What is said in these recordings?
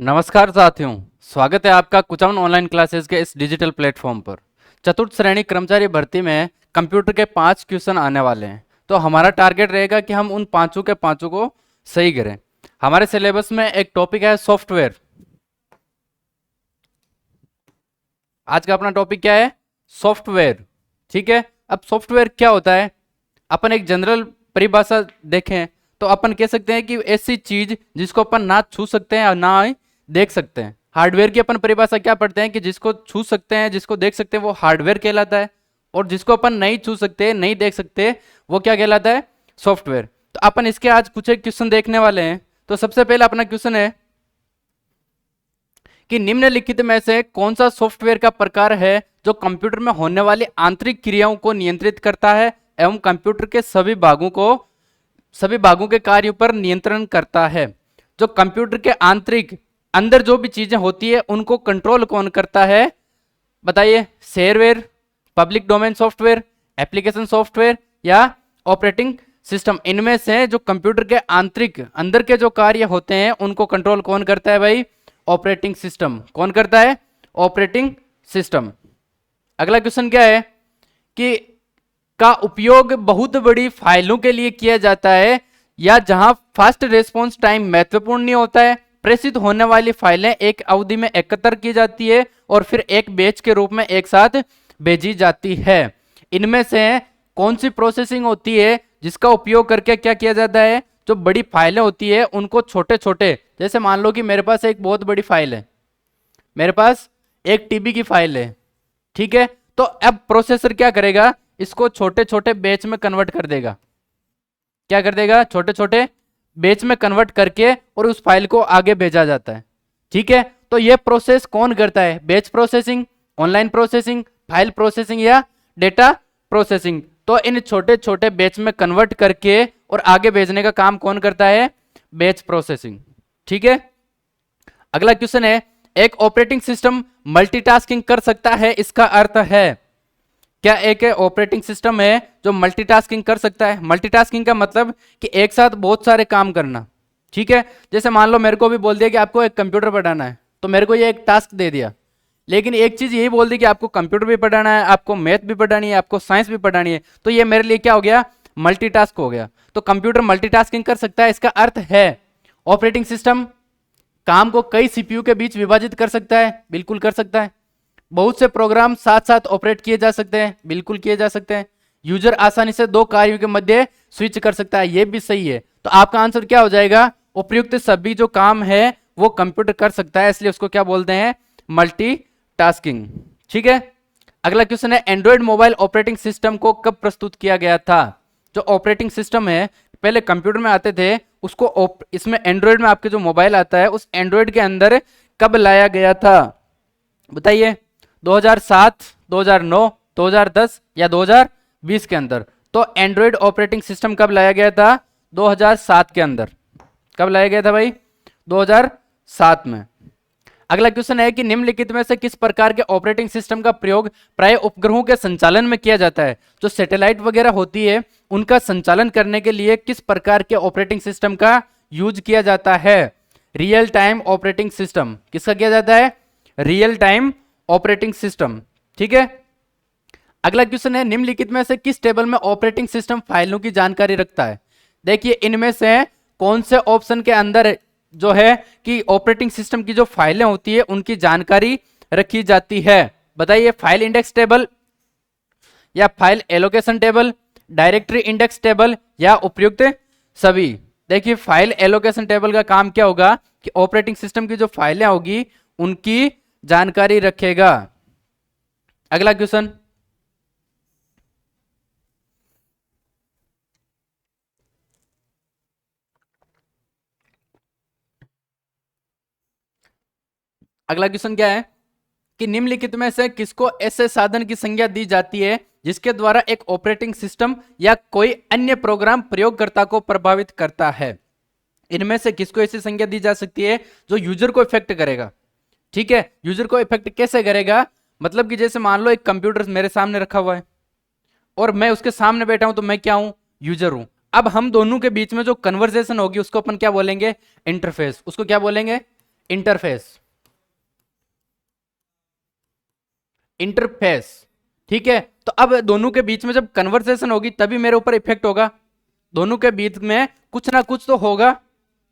नमस्कार साथियों, स्वागत है आपका कुचामन ऑनलाइन क्लासेस के इस डिजिटल प्लेटफॉर्म पर। चतुर्थ श्रेणी कर्मचारी भर्ती में कंप्यूटर के 5 क्वेश्चन आने वाले हैं, तो हमारा टारगेट रहेगा कि हम उन पांचों के पांचों को सही करें। हमारे सिलेबस में एक टॉपिक है सॉफ्टवेयर। आज का अपना टॉपिक क्या है? सॉफ्टवेयर। ठीक है, अब सॉफ्टवेयर क्या होता है, अपन एक जनरल परिभाषा देखें तो अपन कह सकते हैं कि ऐसी चीज जिसको अपन ना छू सकते हैं और ना ही देख सकते हैं। हार्डवेयर की अपन परिभाषा क्या पढ़ते हैं कि जिसको छू सकते हैं, जिसको देख सकते हैं, वो हार्डवेयर कहलाता है, और जिसको अपन नहीं छू सकते, नहीं देख सकते, वो क्या कहलाता है? सॉफ्टवेयर। तो अपन इसके आज कुछ एक क्वेश्चन देखने वाले हैं। तो सबसे पहला अपना क्वेश्चन है कि निम्नलिखित में से कौन सा सॉफ्टवेयर का प्रकार है जो कंप्यूटर में होने वाली आंतरिक क्रियाओं को नियंत्रित करता है एवं कंप्यूटर के सभी भागों के कार्यों पर नियंत्रण करता है। जो कंप्यूटर के आंतरिक अंदर जो भी चीजें होती है उनको कंट्रोल कौन करता है? बताइए। Shareware, public domain software, application software या ऑपरेटिंग सिस्टम। इनमें से जो कंप्यूटर के आंतरिक अंदर के जो कार्य होते हैं उनको कंट्रोल कौन करता है भाई? Operating system. कौन करता है? Operating system. अगला क्वेश्चन क्या है कि का उपयोग बहुत बड़ी फाइलों के लिए किया जाता है या जहां फास्ट रेस्पॉन्स टाइम महत्वपूर्ण नहीं होता है। प्रेषित होने वाली फाइलें एक अवधि में एकत्र की जाती है और फिर एक बैच के रूप में एक साथ भेजी जाती है। इनमें से कौन सी प्रोसेसिंग होती है जिसका उपयोग करके क्या किया जाता है? जो बड़ी फाइलें होती है उनको छोटे छोटे, जैसे मान लो कि मेरे पास एक बहुत बड़ी फाइल है, मेरे पास 1 TB की फाइल है, ठीक है। तो अब प्रोसेसर क्या करेगा? इसको छोटे छोटे बैच में कन्वर्ट कर देगा। क्या कर देगा? छोटे छोटे बैच में कन्वर्ट करके और उस फाइल को आगे भेजा जाता है, ठीक है। तो ये प्रोसेस कौन करता है? Batch processing, online processing, file processing या डेटा प्रोसेसिंग। तो इन छोटे छोटे बैच में कन्वर्ट करके और आगे भेजने का काम कौन करता है? बैच प्रोसेसिंग, ठीक है। अगला क्वेश्चन है, एक ऑपरेटिंग सिस्टम मल्टीटास्किंग कर सकता है, इसका अर्थ है क्या? एक ऑपरेटिंग सिस्टम है जो मल्टीटास्किंग कर सकता है। मल्टीटास्किंग का मतलब कि एक साथ बहुत सारे काम करना, ठीक है। जैसे मान लो मेरे को भी बोल दिया कि आपको एक कंप्यूटर पढ़ाना है, तो मेरे को ये एक टास्क दे दिया, लेकिन एक चीज यही बोल दी कि आपको कंप्यूटर भी पढ़ाना है, आपको मैथ भी पढ़ानी है, आपको साइंस भी पढ़ानी है। तो ये मेरे लिए क्या हो गया? मल्टीटास्क हो गया। तो कंप्यूटर मल्टीटास्किंग कर सकता है, इसका अर्थ है ऑपरेटिंग सिस्टम काम को कई सीपीयू के बीच विभाजित कर सकता है। बिल्कुल कर सकता है। बहुत से प्रोग्राम साथ साथ ऑपरेट किए जा सकते हैं। बिल्कुल किए जा सकते हैं। यूजर आसानी से दो कार्यों के मध्य स्विच कर सकता है। यह भी सही है। तो आपका आंसर क्या हो जाएगा? उपयुक्त सभी जो काम है वो कंप्यूटर कर सकता है, इसलिए उसको क्या बोलते हैं? मल्टीटास्किंग, ठीक है। अगला क्वेश्चन है, एंड्रॉयड मोबाइल ऑपरेटिंग सिस्टम को कब प्रस्तुत किया गया था? जो ऑपरेटिंग सिस्टम है पहले कंप्यूटर में आते थे, उसको इसमें एंड्रॉयड में आपके जो मोबाइल आता है उस एंड्रॉयड के अंदर कब लाया गया था? बताइए। 2007, 2009, 2010 या 2020 के अंदर। तो एंड्रॉयड ऑपरेटिंग सिस्टम कब लाया गया था? 2007 के अंदर। कब लाया गया था भाई? 2007 में। अगला क्वेश्चन है कि निम्नलिखित में से किस प्रकार के ऑपरेटिंग सिस्टम का प्रयोग प्राय उपग्रहों के संचालन में किया जाता है? जो सैटेलाइट वगैरह होती है उनका संचालन करने के लिए किस प्रकार के ऑपरेटिंग सिस्टम का यूज किया जाता है? Real time operating system. किसका किया जाता है? रियल टाइम ऑपरेटिंग सिस्टम, ठीक है। अगला क्वेश्चन है, निम्नलिखित में से किस टेबल में ऑपरेटिंग सिस्टम फाइलों की जानकारी रखता है? देखिए, इनमें से कौन से ऑप्शन के अंदर जो है कि ऑपरेटिंग सिस्टम की जो फाइलें होती है उनकी जानकारी रखी जाती है? बताइए। फाइल इंडेक्स टेबल या file allocation table, directory index table या उपयुक्त सभी। देखिए, फाइल एलोकेशन टेबल का काम क्या होगा कि ऑपरेटिंग सिस्टम की जो फाइलें होगी उनकी जानकारी रखेगा। अगला क्वेश्चन, अगला क्वेश्चन क्या है कि निम्नलिखित में से किसको ऐसे साधन की संज्ञा दी जाती है जिसके द्वारा एक ऑपरेटिंग सिस्टम या कोई अन्य प्रोग्राम प्रयोगकर्ता को प्रभावित करता है? इनमें से किसको ऐसी संज्ञा दी जा सकती है जो यूजर को इफेक्ट करेगा? ठीक है। यूजर को इफेक्ट कैसे करेगा? मतलब कि जैसे मान लो एक कंप्यूटर मेरे सामने रखा हुआ है और मैं उसके सामने बैठा हूं, तो मैं क्या हूं? यूजर हूं। अब हम दोनों के बीच में जो कन्वर्सेशन होगी उसको अपन क्या बोलेंगे? इंटरफेस। उसको क्या बोलेंगे? Interface, interface. ठीक है, तो अब दोनों के बीच में जब कन्वर्सेशन होगी तभी मेरे ऊपर इफेक्ट होगा, दोनों के बीच में कुछ ना कुछ तो होगा,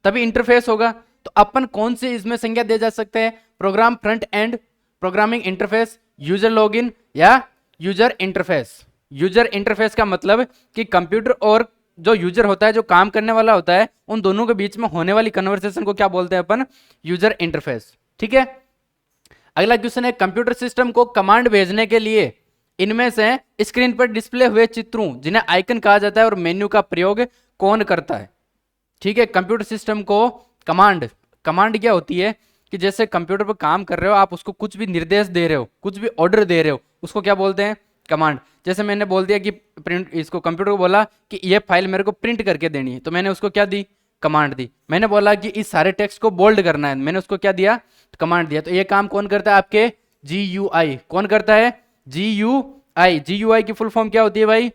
तभी इंटरफेस होगा। तो अपन कौन सी इसमें संज्ञा दे जा सकते हैं? Program front end, programming interface, user login या यूजर इंटरफेस। यूजर इंटरफेस का मतलब कि कंप्यूटर और जो यूजर होता है, जो काम करने वाला होता है, उन दोनों के बीच में होने वाली कन्वर्सेशन को क्या बोलते हैं अपन? User interface. ठीक है, अगला क्वेश्चन है, कंप्यूटर सिस्टम को कमांड भेजने के लिए इनमें से स्क्रीन पर डिस्प्ले हुए चित्रों जिन्हें आइकन कहा जाता है और मेन्यू का प्रयोग कौन करता है? ठीक है, कंप्यूटर सिस्टम को कमांड, कमांड क्या होती है कि जैसे कंप्यूटर पर काम कर रहे हो, आप उसको कुछ भी निर्देश दे रहे हो, कुछ भी ऑर्डर दे रहे हो, उसको क्या बोलते हैं? कमांड। जैसे मैंने बोल दिया कि प्रिंट, इसको कंप्यूटर को बोला कि ये फाइल मेरे को प्रिंट करके देनी है, तो मैंने उसको क्या दी? कमांड दी। मैंने बोला कि इस सारे टेक्स्ट को बोल्ड करना है, मैंने उसको क्या दिया? कमांड दिया। तो ये काम कौन करता है? आपके GUI। कौन करता है? GUI। GUI की फुल फॉर्म क्या होती है भाई?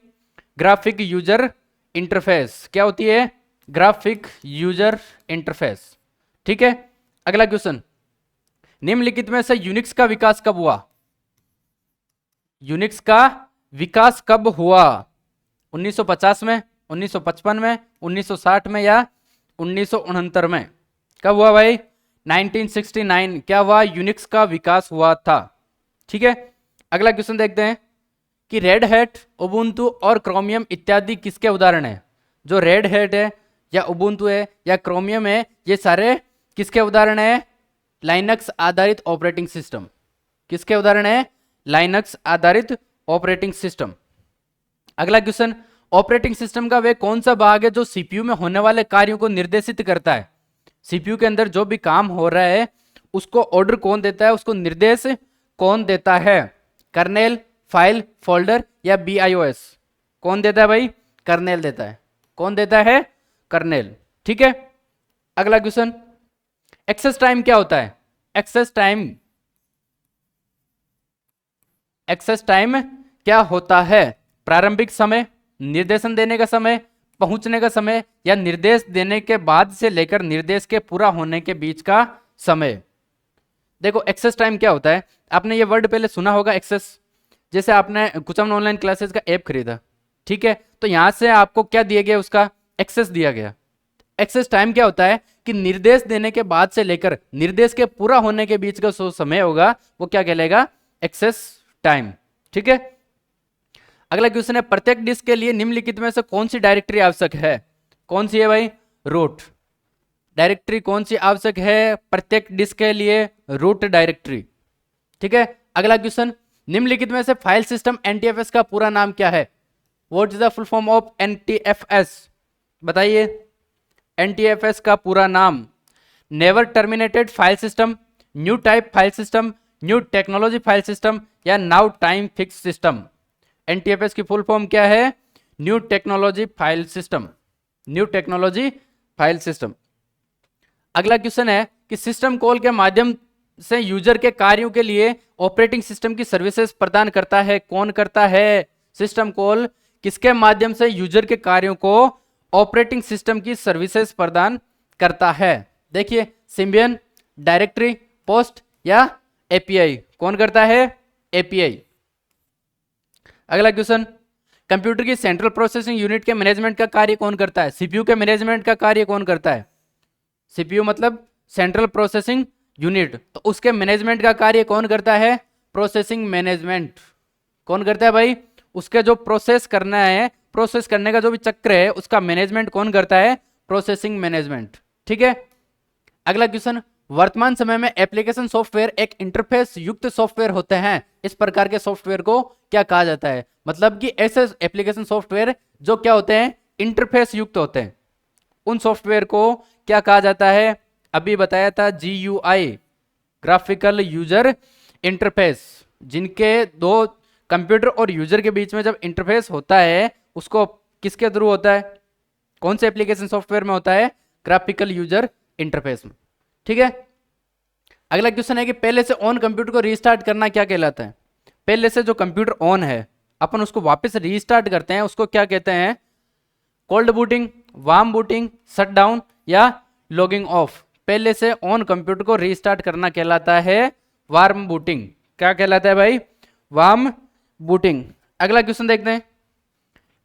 Graphic user interface. क्या होती है? Graphic user interface. ठीक है, अगला क्वेश्चन, निम्नलिखित में से यूनिक्स का विकास कब हुआ? यूनिक्स का विकास कब हुआ? 1950 में, 1955 में, 1960 में या 1969 में? कब हुआ भाई? 1969 क्या हुआ? यूनिक्स का विकास हुआ था। ठीक है, अगला क्वेश्चन देखते हैं कि रेड हैट, उबुंटू और क्रोमियम इत्यादि किसके उदाहरण है? जो रेड हैट है या उबुंटू है या क्रोमियम है, ये सारे किसके उदाहरण है? लाइनक्स आधारित ऑपरेटिंग सिस्टम। किसके उदाहरण है? लाइनक्स आधारित ऑपरेटिंग सिस्टम। अगला क्वेश्चन, ऑपरेटिंग सिस्टम का वे कौन सा भाग है जो सीपीयू में होने वाले कार्यों को निर्देशित करता है? सीपीयू के अंदर जो भी काम हो रहा है उसको ऑर्डर कौन देता है, उसको निर्देश कौन देता है? कर्नेल, फाइल, फोल्डर या BIOS? कौन देता है भाई? कर्नेल देता है। कौन देता है? कर्नेल। ठीक है, अगला क्वेश्चन, एक्सेस टाइम क्या होता है? एक्सेस टाइम, एक्सेस टाइम क्या होता है? प्रारंभिक समय, निर्देशन देने का समय, पहुंचने का समय या निर्देश देने के बाद से लेकर निर्देश के पूरा होने के बीच का समय। देखो एक्सेस टाइम क्या होता है, आपने ये वर्ड पहले सुना होगा एक्सेस। जैसे आपने कुछ ऑनलाइन क्लासेस का ऐप खरीदा, ठीक है, तो यहां से आपको क्या दिया गया? उसका एक्सेस दिया गया। एक्सेस टाइम क्या होता है कि निर्देश देने के बाद से लेकर निर्देश के पूरा होने के बीच का जो समय होगा वो क्या कहलाएगा? Access time. ठीक है, अगला क्वेश्चन है, प्रत्येक डिस्क के लिए निम्नलिखित में से कौन सी डायरेक्टरी आवश्यक है? कौन सी है भाई? Root directory. कौन सी आवश्यक है प्रत्येक डिस्क के लिए? Root directory. ठीक है, अगला क्वेश्चन, निम्नलिखित में से फाइल सिस्टम NTFS का पूरा नाम क्या है? What is the full form of NTFS? बताइए, NTFS का पूरा नाम? Never terminated file system, new type file system, new technology file system या now time fix system? NTFS की फुल फॉर्म क्या है? New technology file system. New technology file system. अगला question है कि सिस्टम कॉल के माध्यम से यूजर के कार्यों के लिए ऑपरेटिंग सिस्टम की सर्विसेज प्रदान करता है? कौन करता है? सिस्टम कॉल किसके माध्यम से यूजर के कार्यों को ऑपरेटिंग सिस्टम की सर्विसेज प्रदान करता है? देखिए, सिम्बियन, डायरेक्टरी, पोस्ट या API? कौन करता है? API। अगला क्वेश्चन, कंप्यूटर की सेंट्रल प्रोसेसिंग यूनिट के मैनेजमेंट का कार्य कौन करता है? CPU के मैनेजमेंट का कार्य कौन करता है? CPU मतलब सेंट्रल प्रोसेसिंग यूनिट, तो उसके मैनेजमेंट का कार्य कौन करता है? Processing management. कौन करता है भाई? उसके जो प्रोसेस करना है, प्रोसेस करने का जो भी चक्र है उसका मैनेजमेंट कौन करता है? Processing management. ठीक है, अगला क्वेश्चन, वर्तमान समय में एप्लीकेशन सॉफ्टवेयर एक इंटरफेस युक्त सॉफ्टवेयर होते हैं, इस प्रकार के सॉफ्टवेयर को क्या कहा जाता है? मतलब कि ऐसे एप्लीकेशन सॉफ्टवेयर जो क्या होते हैं? इंटरफेस युक्त होते हैं, उन सॉफ्टवेयर को क्या कहा जाता है? अभी बताया था GUI, ग्राफिकल यूजर इंटरफेस। जिनके दो कंप्यूटर और यूजर के बीच में जब इंटरफेस होता है उसको किसके थ्रू होता है? कौन से एप्लीकेशन सॉफ्टवेयर में होता है? ग्राफिकल यूजर इंटरफेस में। ठीक है, अगला क्वेश्चन है कि पहले से ऑन कंप्यूटर को रीस्टार्ट करना क्या कहलाता है? पहले से जो कंप्यूटर ऑन है अपन उसको वापस रीस्टार्ट करते हैं, उसको क्या कहते हैं? Cold booting, warm booting, shut down या लॉगिंग ऑफ? पहले से ऑन कंप्यूटर को रीस्टार्ट करना कहलाता है वार्म बूटिंग। क्या कहलाता है भाई? Warm booting. अगला क्वेश्चन देखते हैं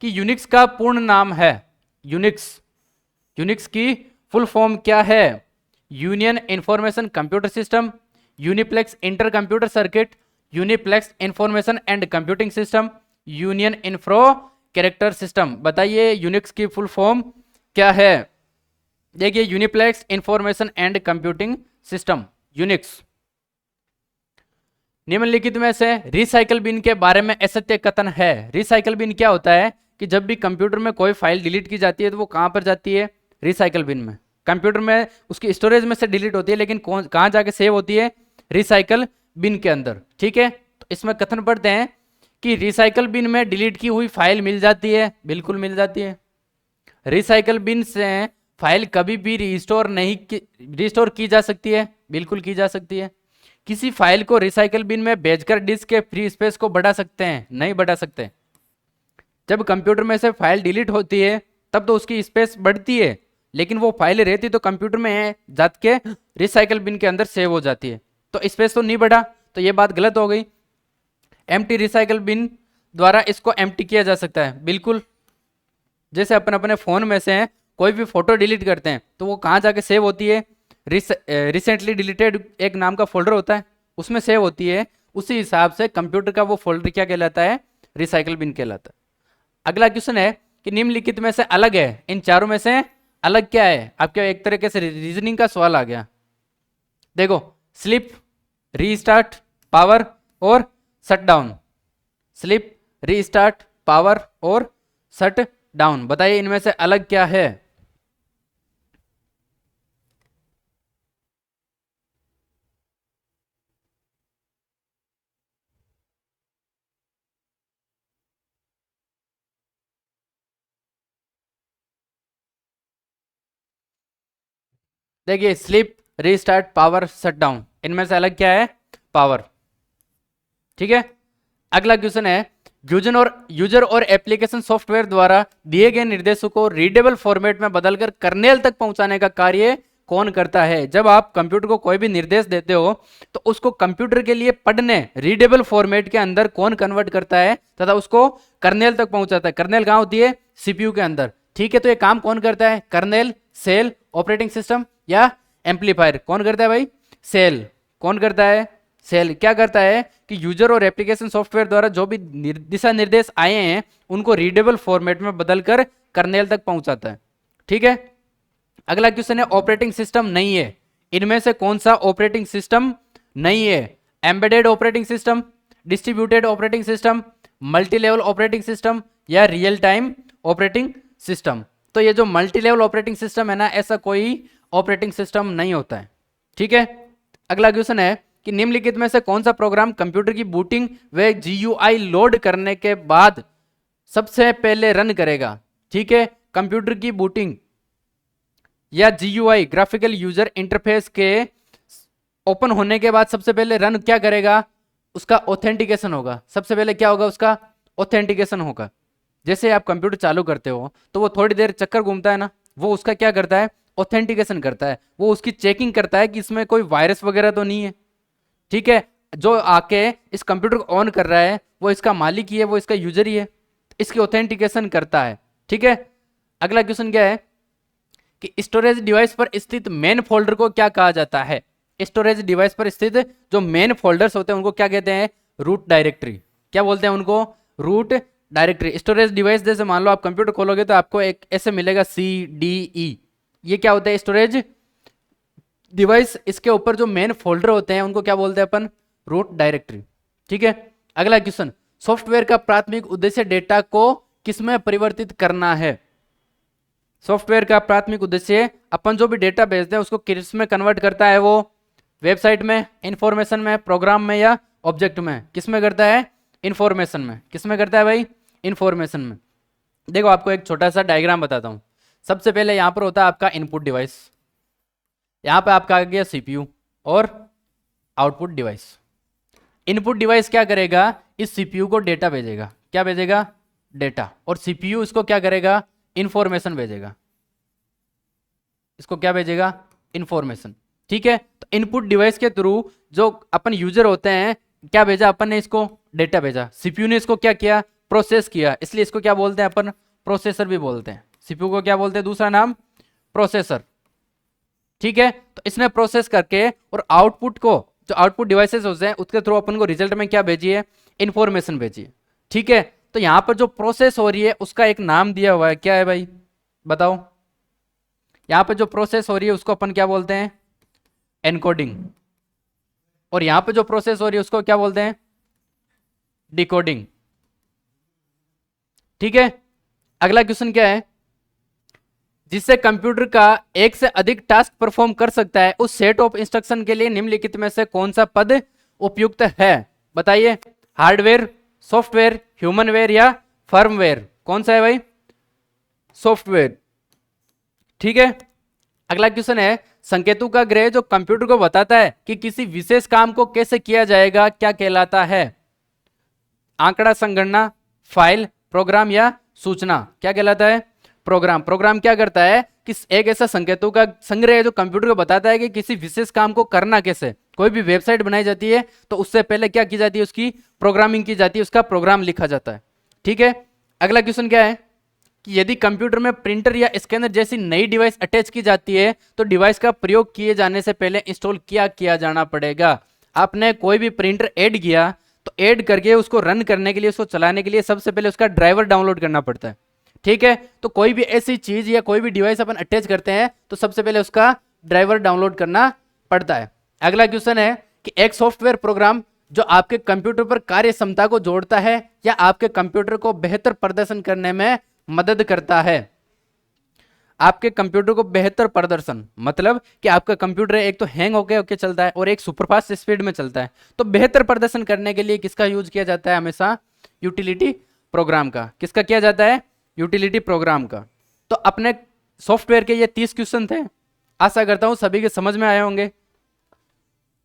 कि यूनिक्स का पूर्ण नाम है, यूनिक्स की फुल फॉर्म क्या है? Union information computer system, uniplex inter computer circuit, uniplex information and computing system, union info character system. बताइए यूनिक्स की फुल फॉर्म क्या है? देखिए uniplex information and computing system, Unix. निम्नलिखित में से रिसाइकल बिन के बारे में असत्य कथन है। रिसाइकल बिन क्या होता है कि जब भी कंप्यूटर में कोई फाइल डिलीट की जाती है तो वो कहां पर जाती है? रिसाइकल बिन में। कंप्यूटर में उसकी स्टोरेज में से डिलीट होती है, लेकिन कहां जाके सेव होती है? रिसाइकल बिन के अंदर। ठीक है, तो इसमें कथन पढ़ते हैं कि रिसाइकल बिन में डिलीट की हुई फाइल मिल जाती है। बिल्कुल मिल जाती है। रिसाइकल बिन से फाइल कभी भी रिस्टोर की जा सकती है। बिल्कुल की जा सकती है। किसी फाइल को रिसाइकल बिन में भेजकर डिस्क के फ्री स्पेस को बढ़ा सकते हैं? नहीं बढ़ा सकते। जब कंप्यूटर में से फाइल डिलीट होती है तब तो उसकी स्पेस बढ़ती है, लेकिन वो फाइल रहती तो कंप्यूटर में जात के रिसाइकल बिन के अंदर सेव हो जाती है, तो स्पेस तो नहीं बढ़ा, तो ये बात गलत हो गई। एम्प्टी रिसाइकल बिन द्वारा इसको एम्प्टी किया जा सकता है। बिल्कुल, जैसे अपन अपने फोन में से कोई भी फोटो डिलीट करते हैं तो वो कहाँ जाके सेव होती है? रिसेंटली डिलीटेड एक नाम का फोल्डर होता है, उसमें सेव होती है। उसी हिसाब से कंप्यूटर का वो फोल्डर क्या कहलाता है? रिसाइकल बिन कहलाता है। अगला क्वेश्चन है कि निम्नलिखित में से अलग है, इन चारों में से अलग क्या है? आपके एक तरीके से रीजनिंग का सवाल आ गया। देखो, स्लिप, रीस्टार्ट, पावर और shut down. Slip, restart, power और शट डाउन। बताइए इनमें से अलग क्या है? देखिए slip, restart, power, shut down, इनमें से अलग क्या है? पावर। ठीक है, अगला क्वेश्चन है यूजर और एप्लीकेशन सॉफ्टवेयर द्वारा दिए गए निर्देशों को रीडेबल फॉर्मेट में बदलकर कर्नेल तक पहुंचाने का कार्य कौन करता है? जब आप कंप्यूटर को कोई भी निर्देश देते हो तो उसको कंप्यूटर के लिए पढ़ने रीडेबल फॉर्मेट के अंदर कौन कन्वर्ट करता है तथा उसको कर्नेल तक पहुंचाता है? कर्नेल कहां होती है? सीपीयू के अंदर। ठीक है, तो ये काम कौन करता है? कर्नेल, सेल, ऑपरेटिंग सिस्टम या एम्पलीफायर? कौन करता है भाई? सेल। कौन करता है? सेल। क्या करता है कि यूजर और एप्लीकेशन सॉफ्टवेयर द्वारा जो भी दिशा निर्देश आए हैं उनको रीडेबल फॉर्मेट में बदलकर कर्नेल तक पहुंचाता है। ठीक है, अगला क्वेश्चन है ऑपरेटिंग सिस्टम नहीं है, इनमें से कौन सा ऑपरेटिंग सिस्टम नहीं है? Embedded operating system, distributed operating system, multi level operating system या रियल टाइम ऑपरेटिंग सिस्टम। तो ये जो मल्टी लेवल ऑपरेटिंग सिस्टम है ना, ऐसा कोई ऑपरेटिंग सिस्टम नहीं होता है। ठीक है, अगला क्वेश्चन है कि निम्नलिखित में से कौन सा प्रोग्राम कंप्यूटर की बूटिंग व जीयूआई लोड करने के बाद सबसे पहले रन करेगा? ठीक है, कंप्यूटर की बूटिंग या जीयूआई ग्राफिकल यूजर इंटरफेस के ओपन होने के बाद सबसे पहले रन क्या करेगा? उसका ऑथेंटिकेशन होगा। सबसे पहले क्या होगा? उसका ऑथेंटिकेशन होगा। जैसे आप कंप्यूटर चालू करते हो तो वो थोड़ी देर चक्कर घूमता है ना, वो उसका क्या करता है? ऑथेंटिकेशन करता है। वो उसकी चेकिंग करता है कि इसमें कोई वायरस वगैरह तो नहीं है। ठीक है, जो आके इस कंप्यूटर को ऑन कर रहा है वो इसका मालिक ही है, वो इसका यूजर ही है, इसकी ऑथेंटिकेशन करता है। ठीक है, अगला क्वेश्चन क्या है कि स्टोरेज डिवाइस पर स्थित मेन फोल्डर को क्या कहा जाता है? स्टोरेज डिवाइस पर स्थित जो मेन फोल्डर्स होते हैं उनको क्या कहते हैं? Root directory. क्या बोलते हैं उनको? Root directory. स्टोरेज डिवाइस जैसे मान लो आप कंप्यूटर खोलोगे तो आपको एक ऐसे मिलेगा CDE, ये क्या होता है? Storage device. इसके ऊपर जो मेन फोल्डर होते हैं उनको क्या बोलते हैं अपन? Root directory. ठीक है, अगला क्वेश्चन, सॉफ्टवेयर का प्राथमिक उद्देश्य डेटा को किसमें परिवर्तित करना है? सॉफ्टवेयर का प्राथमिक उद्देश्य अपन जो भी डेटा भेजते हैं उसको किस में कन्वर्ट करता है? वो वेबसाइट में, इंफॉर्मेशन में, प्रोग्राम में या ऑब्जेक्ट में? किस में करता है? इंफॉर्मेशन में। किस में करता है भाई? इंफॉर्मेशन में। देखो आपको एक छोटा सा डायग्राम बताता हूं। सबसे पहले यहां पर होता है आपका इनपुट डिवाइस, यहां पे आपका आ गया सीपीयू और आउटपुट डिवाइस। इनपुट डिवाइस क्या करेगा? इस सीपीयू को डेटा भेजेगा। क्या भेजेगा? डेटा। और सीपीयू इसको क्या करेगा? इंफॉर्मेशन भेजेगा। इसको क्या भेजेगा? इंफॉर्मेशन। ठीक है, तो इनपुट डिवाइस के थ्रू जो अपन यूजर होते हैं, क्या भेजा अपन ने, इसको डेटा भेजा, सीपीयू ने इसको क्या किया, प्रोसेस किया, इसलिए इसको क्या बोलते हैं अपन, प्रोसेसर भी बोलते हैं। सीपीयू को क्या बोलते हैं, दूसरा नाम प्रोसेसर। ठीक है, तो इसने प्रोसेस करके और आउटपुट को, जो आउटपुट डिवाइसेस होते हैं उसके थ्रू अपन को रिजल्ट में क्या भेजिए, इंफॉर्मेशन भेजिए। ठीक है, तो यहां पर जो प्रोसेस हो रही है उसका एक नाम दिया हुआ है, क्या है भाई बताओ। यहां पर जो प्रोसेस हो रही है उसको अपन क्या बोलते हैं, एनकोडिंग। और यहां पर जो प्रोसेस हो रही है उसको क्या बोलते हैं, डिकोडिंग। ठीक है, अगला क्वेश्चन क्या है, जिससे कंप्यूटर का एक से अधिक टास्क परफॉर्म कर सकता है उस सेट ऑफ इंस्ट्रक्शन के लिए निम्नलिखित में से कौन सा पद उपयुक्त है, बताइए। हार्डवेयर, सॉफ्टवेयर, ह्यूमनवेयर या फर्मवेयर, कौन सा है भाई, सॉफ्टवेयर। ठीक है, अगला क्वेश्चन है, संकेतों का ग्रह जो कंप्यूटर को बताता है कि किसी विशेष काम को कैसे किया जाएगा क्या कहलाता है, आंकड़ा संगणना, फाइल, प्रोग्राम या सूचना, क्या कहलाता है, प्रोग्राम। प्रोग्राम क्या करता है कि एक ऐसा संकेतों का संग्रह है जो कंप्यूटर को बताता है कि किसी विशेष काम को करना कैसे। कोई भी वेबसाइट बनाई जाती है तो उससे पहले क्या की जाती है, उसकी प्रोग्रामिंग की जाती है, उसका प्रोग्राम लिखा जाता है। ठीक है, अगला क्वेश्चन क्या है कि यदि कंप्यूटर में प्रिंटर या स्कैनर जैसी नई डिवाइस अटैच की जाती है तो डिवाइस का प्रयोग किए जाने से पहले इंस्टॉल क्या किया जाना पड़ेगा। आपने कोई भी प्रिंटर ऐड किया तो ऐड करके उसको रन करने के लिए, उसको चलाने के लिए सबसे पहले उसका ड्राइवर डाउनलोड करना पड़ता है। ठीक है, तो कोई भी ऐसी चीज या कोई भी डिवाइस अपन अटैच करते हैं तो सबसे पहले उसका ड्राइवर डाउनलोड करना पड़ता है। अगला क्वेश्चन है कि एक सॉफ्टवेयर प्रोग्राम जो आपके कंप्यूटर पर कार्य क्षमता को जोड़ता है या आपके कंप्यूटर को बेहतर प्रदर्शन करने में मदद करता है। आपके कंप्यूटर को बेहतर प्रदर्शन मतलब कि आपका कंप्यूटर एक तो हैंग होके चलता है और एक सुपरफास्ट स्पीड में चलता है, तो बेहतर प्रदर्शन करने के लिए किसका यूज किया जाता है, हमेशा यूटिलिटी प्रोग्राम का। किसका किया जाता है, यूटिलिटी प्रोग्राम का। तो अपने सॉफ्टवेयर के ये 30 क्वेश्चन थे, आशा करता हूं सभी के समझ में आए होंगे।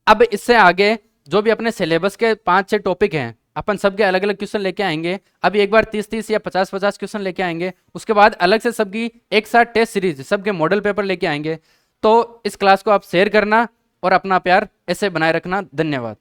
अब इससे आगे जो भी अपने सिलेबस के 5-6 टॉपिक हैं अपन सबके अलग अलग क्वेश्चन लेके आएंगे। अभी एक बार 30-30 या 50-50 क्वेश्चन लेके आएंगे, उसके बाद अलग से सबकी एक साथ टेस्ट सीरीज, सबके मॉडल पेपर लेके आएंगे। तो इस क्लास को आप शेयर करना और अपना प्यार ऐसे बनाए रखना। धन्यवाद।